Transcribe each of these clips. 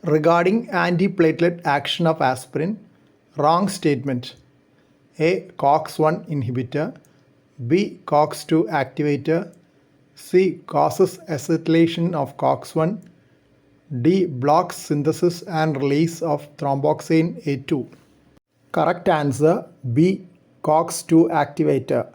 Regarding antiplatelet action of aspirin, wrong statement. A. COX-1 inhibitor. B. COX-2 activator. C. Causes acetylation of COX-1. D. Blocks synthesis and release of thromboxane A2. Correct answer B. COX-2 activator.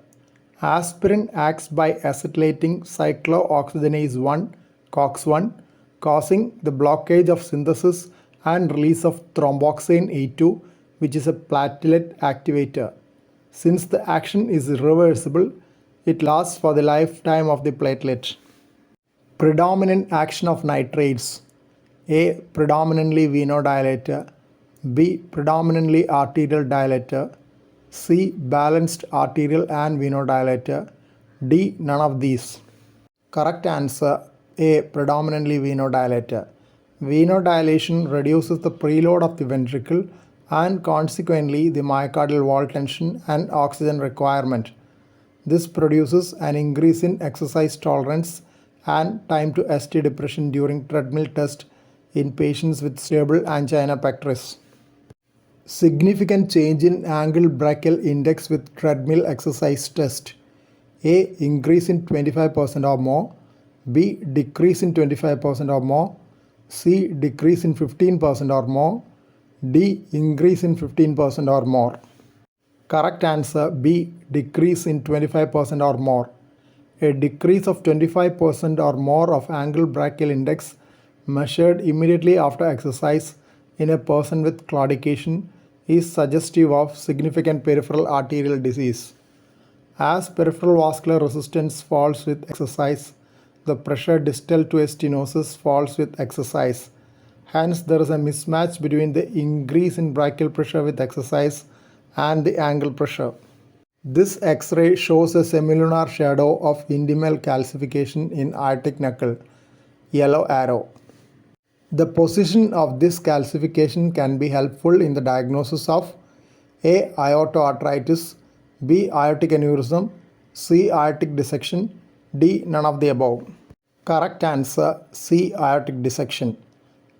Aspirin acts by acetylating cyclooxygenase 1 COX-1, causing the blockage of synthesis and release of thromboxane A2, which is a platelet activator. Since the action is irreversible, it lasts for the lifetime of the platelet. Predominant action of nitrates. A. Predominantly venodilator. B. Predominantly arterial dilator. C. Balanced arterial and venodilator. D. None of these. Correct answer A. Predominantly venodilator. Venodilation reduces the preload of the ventricle and consequently the myocardial wall tension and oxygen requirement. This produces an increase in exercise tolerance and time to ST depression during treadmill test in patients with stable angina pectoris. Significant change in angle brachial index with treadmill exercise test. A. Increase in 25% or more. B. Decrease in 25% or more. C. Decrease in 15% or more. D. Increase in 15% or more. Correct answer B. Decrease in 25% or more. A decrease of 25% or more of angle brachial index measured immediately after exercise in a person with claudication is suggestive of significant peripheral arterial disease. As peripheral vascular resistance falls with exercise, the pressure distal to a stenosis falls with exercise. Hence, there is a mismatch between the increase in brachial pressure with exercise and the angle pressure. This X-ray shows a semilunar shadow of intimal calcification in aortic knuckle, yellow arrow. The position of this calcification can be helpful in the diagnosis of A. Aortoarteritis, B. Aortic aneurysm, C. Aortic dissection, D. None of the above. Correct answer C. Aortic dissection.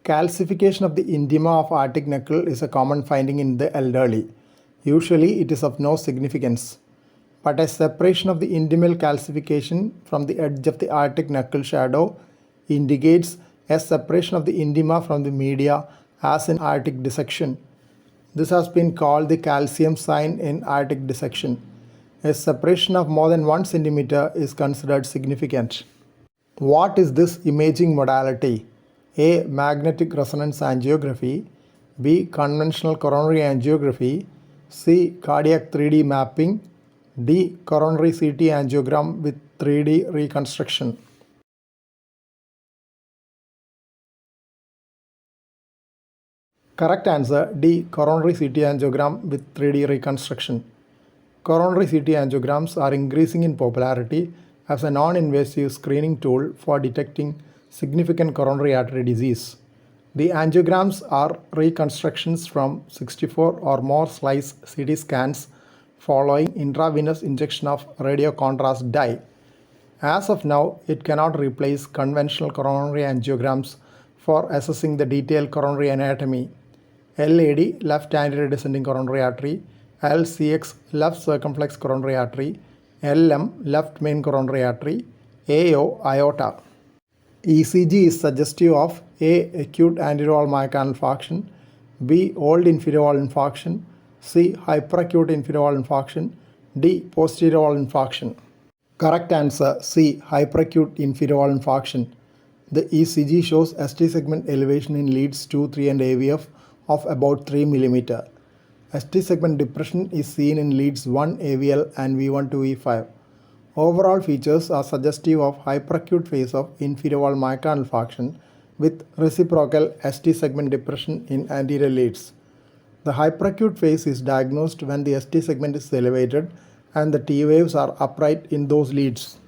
Calcification of the intima of aortic knuckle is a common finding in the elderly. Usually it is of no significance. But a separation of the intimal calcification from the edge of the aortic knuckle shadow indicates a separation of the intima from the media as in aortic dissection. This has been called the calcium sign in aortic dissection. A separation of more than 1 centimeter is considered significant. What is this imaging modality? A. Magnetic resonance angiography. B. Conventional coronary angiography. C. Cardiac 3D mapping. D. Coronary CT angiogram with 3D reconstruction. Correct answer D. Coronary CT angiogram with 3D reconstruction. Coronary CT angiograms are increasing in popularity as a non-invasive screening tool for detecting significant coronary artery disease. The angiograms are reconstructions from 64 or more slice CT scans following intravenous injection of radiocontrast dye. As of now, it cannot replace conventional coronary angiograms for assessing the detailed coronary anatomy. LAD, left anterior descending coronary artery, LCX, left circumflex coronary artery, LM, left main coronary artery, AO, aorta. ECG is suggestive of A. Acute anterior myocardial infarction, B. Old inferior wall infarction, C. Hyperacute inferior wall infarction, D. Posterior wall infarction. Correct answer C. Hyperacute inferior wall infarction. The ECG shows ST segment elevation in leads 2, 3 and AVF of about 3 mm. ST segment depression is seen in leads 1 AVL and V1 to V5. Overall features are suggestive of hyperacute phase of inferior wall myocardial infarction with reciprocal ST segment depression in anterior leads. The hyperacute phase is diagnosed when the ST segment is elevated and the T waves are upright in those leads.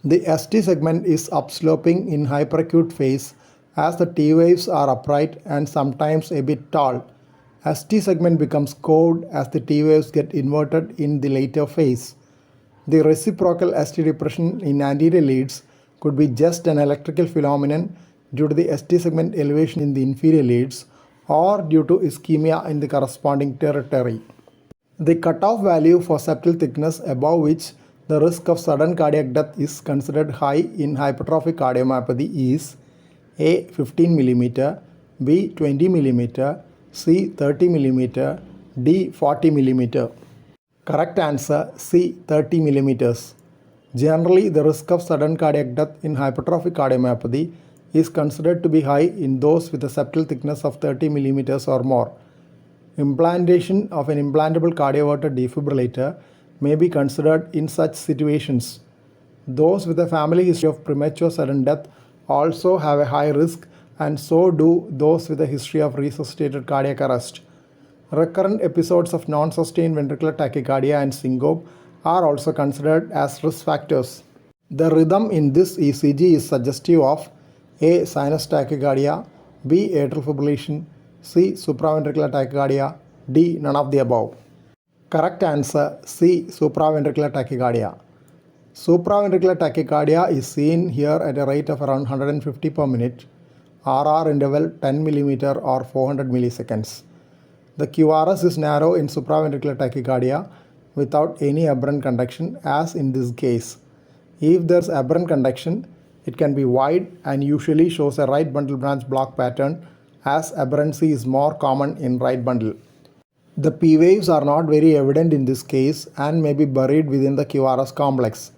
The ST segment is upsloping in hyperacute phase as the T waves are upright and sometimes a bit tall. ST segment becomes coved as the T waves get inverted in the later phase. The reciprocal ST depression in anterior leads could be just an electrical phenomenon due to the ST segment elevation in the inferior leads or due to ischemia in the corresponding territory. The cutoff value for septal thickness above which the risk of sudden cardiac death is considered high in hypertrophic cardiomyopathy is A. 15 mm, B. 20 mm, C. 30 mm, D. 40 mm. Correct answer C. 30 mm. Generally, the risk of sudden cardiac death in hypertrophic cardiomyopathy is considered to be high in those with a septal thickness of 30 mm or more. Implantation of an implantable cardioverter defibrillator may be considered in such situations. Those with a family history of premature sudden death also have a high risk, and so do those with a history of resuscitated cardiac arrest. Recurrent episodes of non-sustained ventricular tachycardia and syncope are also considered as risk factors. The rhythm in this ECG is suggestive of A. Sinus tachycardia, B. atrial fibrillation, C. Supraventricular tachycardia, D. None of the above. Correct answer C. Supraventricular tachycardia. Supraventricular tachycardia is seen here at a rate of around 150 per minute, RR interval 10 mm or 400 milliseconds. The QRS is narrow in supraventricular tachycardia without any aberrant conduction, as in this case. If there is aberrant conduction, it can be wide and usually shows a right bundle branch block pattern, as aberrancy is more common in right bundle. The P waves are not very evident in this case and may be buried within the QRS complex.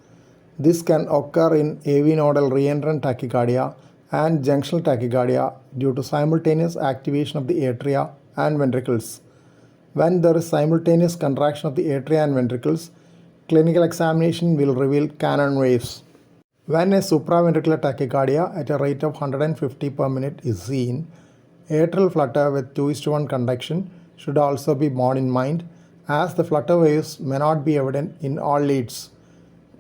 This can occur in AV nodal reentrant tachycardia and junctional tachycardia due to simultaneous activation of the atria and ventricles. When there is simultaneous contraction of the atria and ventricles, clinical examination will reveal Cannon waves. When a supraventricular tachycardia at a rate of 150 per minute is seen, atrial flutter with 2:1 conduction should also be borne in mind, as the flutter waves may not be evident in all leads.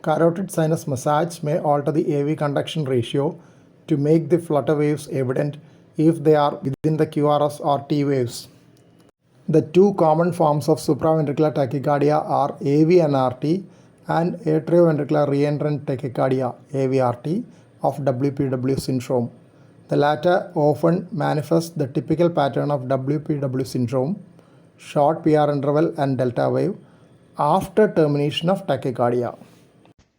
Carotid sinus massage may alter the AV conduction ratio to make the flutter waves evident if they are within the QRS or T waves. The two common forms of supraventricular tachycardia are AVNRT and atrioventricular reentrant tachycardia (AVRT) of WPW syndrome. The latter often manifests the typical pattern of WPW syndrome, short PR interval and delta wave, after termination of tachycardia.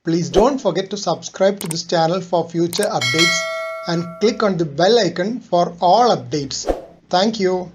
Please don't forget to subscribe to this channel for future updates and click on the bell icon for all updates. Thank you.